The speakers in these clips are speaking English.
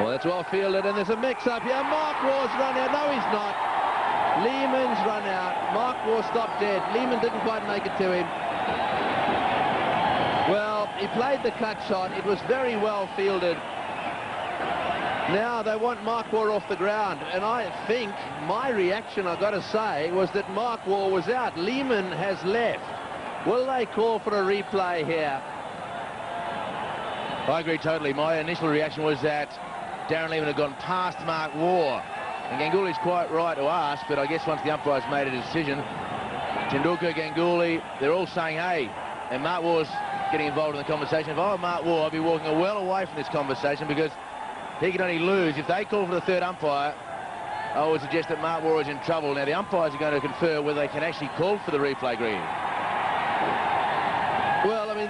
Well, that's well fielded, and there's a mix-up here. Mark Waugh's run out. No, he's not. Lehman's run out. Mark Waugh stopped dead. Lehman didn't quite make it to him. Well, he played the cut shot. It was very well fielded. Now they want Mark Waugh off the ground, and I think my reaction, I've got to say, was that Mark Waugh was out. Lehman has left. Will they call for a replay here? I agree totally. My initial reaction was that Darren Lehman had gone past Mark Waugh. And Ganguly's quite right to ask, but I guess once the umpires made a decision, Tendulkar, Ganguly, they're all saying, hey, and Mark Waugh's getting involved in the conversation. If I were Mark Waugh, I'd be walking well away from this conversation, because he can only lose. If they call for the third umpire, I would suggest that Mark Waugh is in trouble. Now, the umpires are going to confer whether they can actually call for the replay, green. Well, I mean,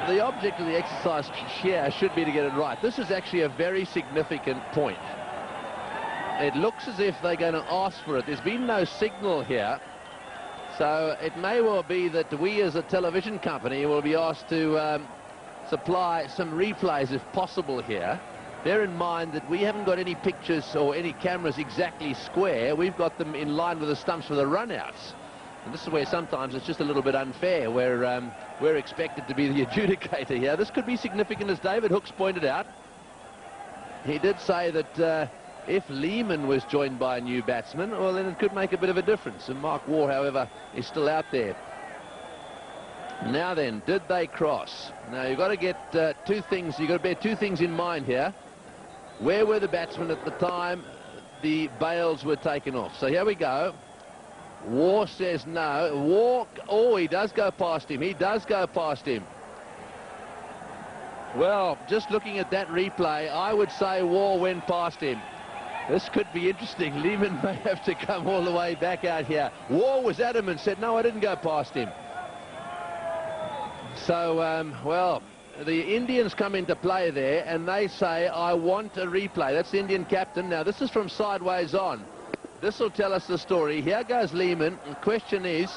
the object of the exercise here should be to get it right. This is actually a very significant point. It looks as if they're going to ask for it. There's been no signal here. So it may well be that we as a television company will be asked to supply some replays if possible here. Bear in mind that we haven't got any pictures or any cameras exactly square. We've got them in line with the stumps for the runouts. And this is where sometimes it's just a little bit unfair, where we're expected to be the adjudicator here. This could be significant, as David Hooks pointed out. He did say that if Lehman was joined by a new batsman, well, then it could make a bit of a difference. And Mark Waugh, however, is still out there. Now then, did they cross? Now, you've got to get two things. You've got to bear two things in mind here. Where were the batsmen at the time the bails were taken off? So here we go. Waugh says no. Waugh, oh, he does go past him. He does go past him. Well, just looking at that replay, I would say Waugh went past him. This could be interesting. Lehman may have to come all the way back out here. Waugh was adamant, said, no, I didn't go past him. So, well, the Indians come into play there, and they say, I want a replay. That's the Indian captain. Now, this is from sideways on. This will tell us the story. Here goes Lehman. The question is,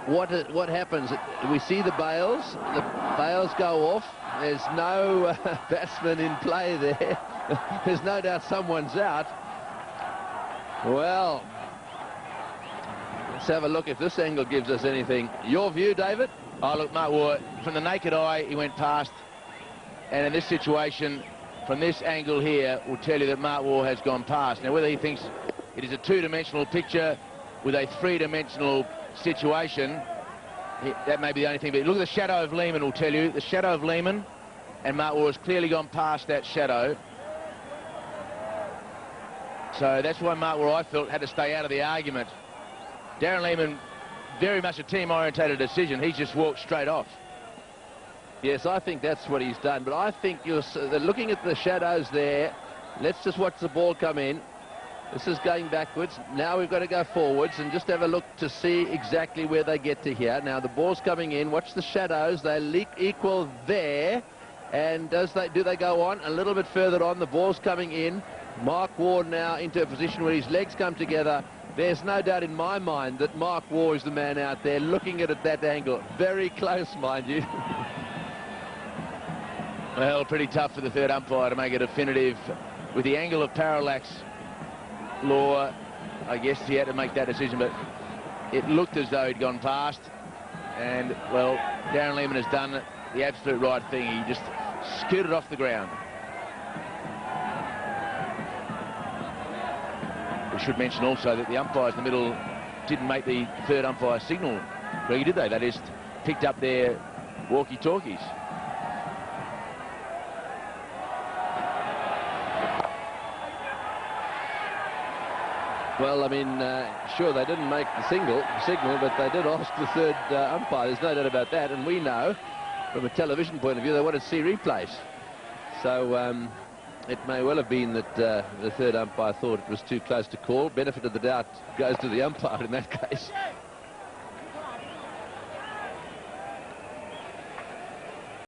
what happens? We see the bails. The bails go off. There's no batsman in play there. There's no doubt someone's out. Well, let's have a look if this angle gives us anything. Your view, David? Oh, look, Mark Waugh, from the naked eye, he went past. And in this situation, from this angle here, will tell you that Mark Waugh has gone past. Now, whether he thinks it is a two-dimensional picture with a three-dimensional situation, that may be the only thing. But look at the shadow of Lehman will tell you. The shadow of Lehman, and Mark Waugh has clearly gone past that shadow. So that's why Mark Waugh, I felt, had to stay out of the argument. Darren Lehman, very much a team-orientated decision. He's just walked straight off. Yes, I think that's what he's done. But I think you're looking at the shadows there. Let's just watch the ball come in. This is going backwards. Now we've got to go forwards and just have a look to see exactly where they get to here. Now the ball's coming in. Watch the shadows. They equal there. And do they go on? A little bit further on. The ball's coming in. Mark Waugh now into a position where his legs come together. There's no doubt in my mind that Mark Waugh is the man out there looking at it at that angle. Very close, mind you. Well, pretty tough for the third umpire to make a definitive. With the angle of parallax law, I guess he had to make that decision, but it looked as though he'd gone past. And, well, Darren Lehman has done the absolute right thing. He just scooted off the ground. We should mention also that the umpires in the middle didn't make the third umpire signal. Really, did they? They just picked up their walkie-talkies. Well, I mean, sure, they didn't make the signal, but they did ask the third umpire. There's no doubt about that. And we know, from a television point of view, they want to see replays. So it may well have been that the third umpire thought it was too close to call. Benefit of the doubt goes to the umpire in that case.